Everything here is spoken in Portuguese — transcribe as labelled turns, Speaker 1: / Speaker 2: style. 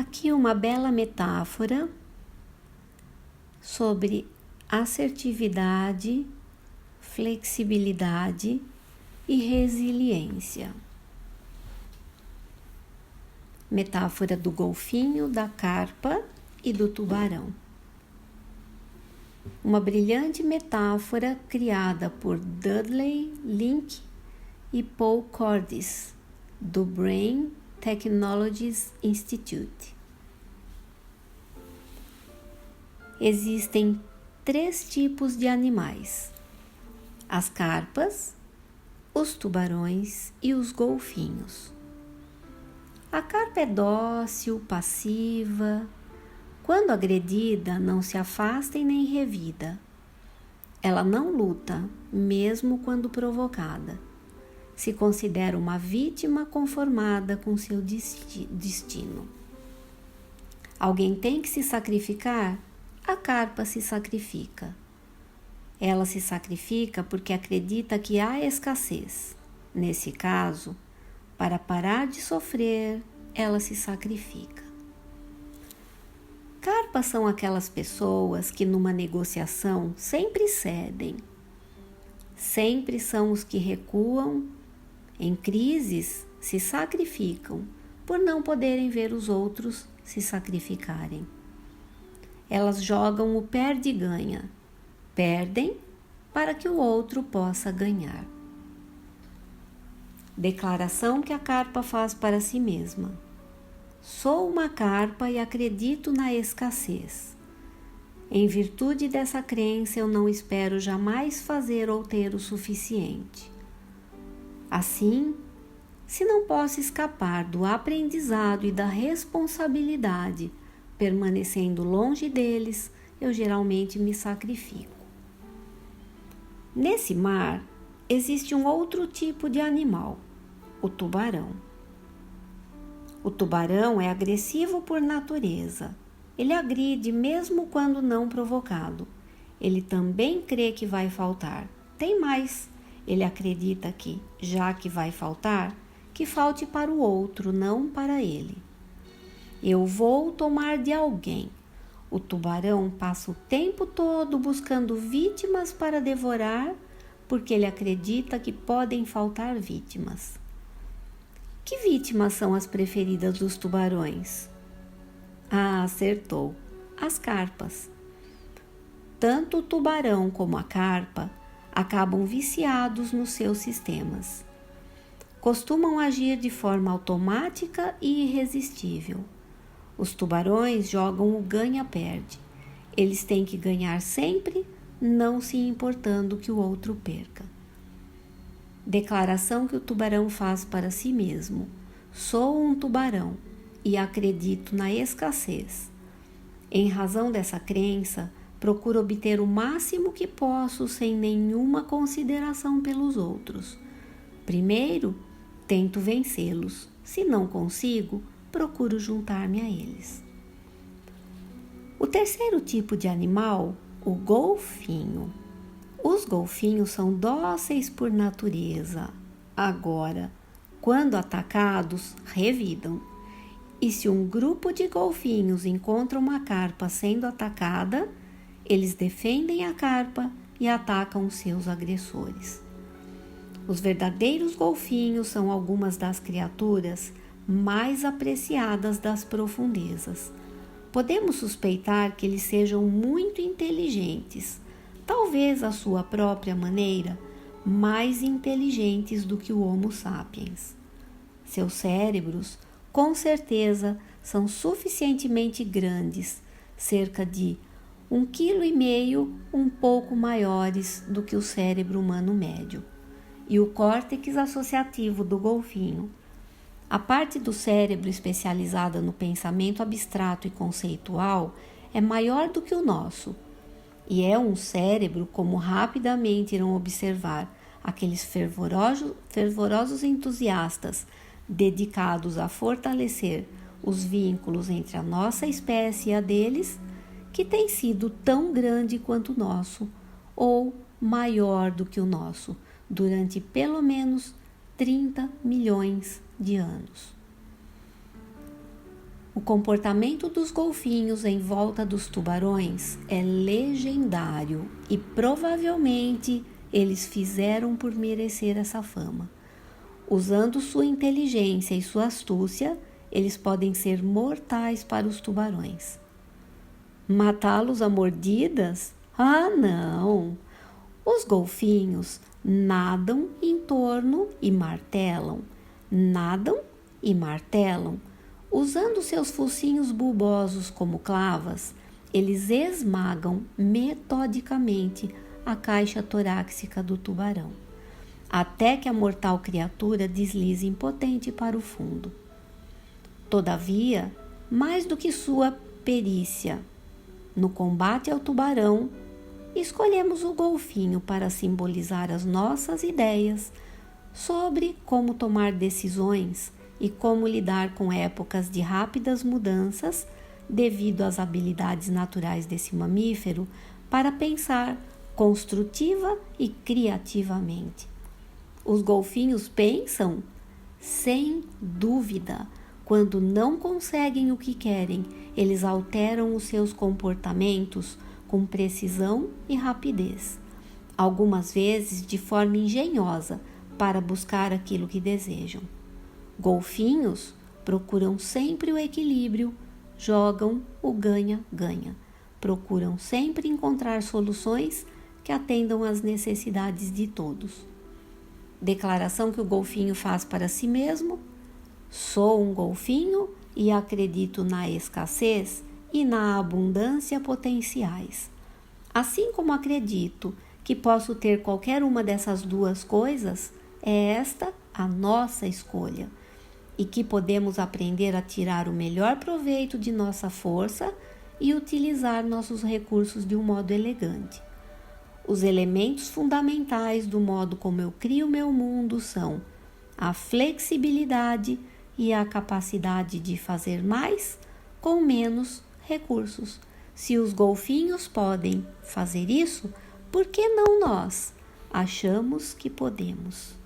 Speaker 1: Aqui uma bela metáfora sobre assertividade, flexibilidade e resiliência. Metáfora do golfinho, da carpa e do tubarão. Uma brilhante metáfora criada por Dudley Link e Paul Cordis, do Brain Technologies Institute. Existem 3 tipos de animais: as carpas, os tubarões e os golfinhos. A carpa é dócil, passiva. Quando agredida, não se afasta e nem revida. Ela não luta, mesmo quando provocada. Se considera uma vítima conformada com seu destino. Alguém tem que se sacrificar? A carpa se sacrifica. Ela se sacrifica porque acredita que há escassez. Nesse caso, para parar de sofrer, ela se sacrifica. Carpas são aquelas pessoas que numa negociação sempre cedem. Sempre são os que recuam. Em crises, se sacrificam por não poderem ver os outros se sacrificarem. Elas jogam o perde-ganha. Perdem para que o outro possa ganhar. Declaração que a carpa faz para si mesma. Sou uma carpa e acredito na escassez. Em virtude dessa crença, eu não espero jamais fazer ou ter o suficiente. Assim, se não posso escapar do aprendizado e da responsabilidade, permanecendo longe deles, eu geralmente me sacrifico. Nesse mar, existe um outro tipo de animal, o tubarão. O tubarão é agressivo por natureza. Ele agride mesmo quando não provocado. Ele também crê que vai faltar. Tem mais. Ele acredita que, já que vai faltar, que falte para o outro, não para ele. Eu vou tomar de alguém. O tubarão passa o tempo todo buscando vítimas para devorar, porque ele acredita que podem faltar vítimas. Que vítimas são as preferidas dos tubarões? Ah, acertou! As carpas. Tanto o tubarão como a carpa acabam viciados nos seus sistemas. Costumam agir de forma automática e irresistível. Os tubarões jogam o ganha-perde. Eles têm que ganhar sempre, não se importando que o outro perca. Declaração que o tubarão faz para si mesmo. Sou um tubarão e acredito na escassez. Em razão dessa crença, procuro obter o máximo que posso sem nenhuma consideração pelos outros. Primeiro, tento vencê-los. Se não consigo, procuro juntar-me a eles. O terceiro tipo de animal, o golfinho. Os golfinhos são dóceis por natureza. Agora, quando atacados, revidam. E se um grupo de golfinhos encontra uma carpa sendo atacada, eles defendem a carpa e atacam seus agressores. Os verdadeiros golfinhos são algumas das criaturas mais apreciadas das profundezas. Podemos suspeitar que eles sejam muito inteligentes, talvez à sua própria maneira, mais inteligentes do que o Homo sapiens. Seus cérebros, com certeza, são suficientemente grandes, cerca de 1,5 kg, um pouco maiores do que o cérebro humano médio, e o córtex associativo do golfinho. A parte do cérebro especializada no pensamento abstrato e conceitual é maior do que o nosso, e é um cérebro, como rapidamente irão observar aqueles fervorosos entusiastas dedicados a fortalecer os vínculos entre a nossa espécie e a deles, que tem sido tão grande quanto o nosso, ou maior do que o nosso, durante pelo menos 30 milhões de anos. O comportamento dos golfinhos em volta dos tubarões é legendário e provavelmente eles fizeram por merecer essa fama. Usando sua inteligência e sua astúcia, eles podem ser mortais para os tubarões. Matá-los a mordidas? Ah, não! Os golfinhos nadam em torno e martelam, nadam e martelam. Usando seus focinhos bulbosos como clavas, eles esmagam metodicamente a caixa torácica do tubarão, até que a mortal criatura deslize impotente para o fundo. Todavia, mais do que sua perícia no combate ao tubarão, escolhemos o golfinho para simbolizar as nossas ideias sobre como tomar decisões e como lidar com épocas de rápidas mudanças devido às habilidades naturais desse mamífero para pensar construtiva e criativamente. Os golfinhos pensam? Sem dúvida. Quando não conseguem o que querem, eles alteram os seus comportamentos com precisão e rapidez, algumas vezes de forma engenhosa, para buscar aquilo que desejam. Golfinhos procuram sempre o equilíbrio, jogam o ganha-ganha, procuram sempre encontrar soluções que atendam às necessidades de todos. Declaração que o golfinho faz para si mesmo: sou um golfinho e acredito na escassez e na abundância potenciais. Assim como acredito que posso ter qualquer uma dessas duas coisas, é esta a nossa escolha, e que podemos aprender a tirar o melhor proveito de nossa força e utilizar nossos recursos de um modo elegante. Os elementos fundamentais do modo como eu crio meu mundo são a flexibilidade e a capacidade de fazer mais com menos recursos. Se os golfinhos podem fazer isso, por que não nós? Achamos que podemos.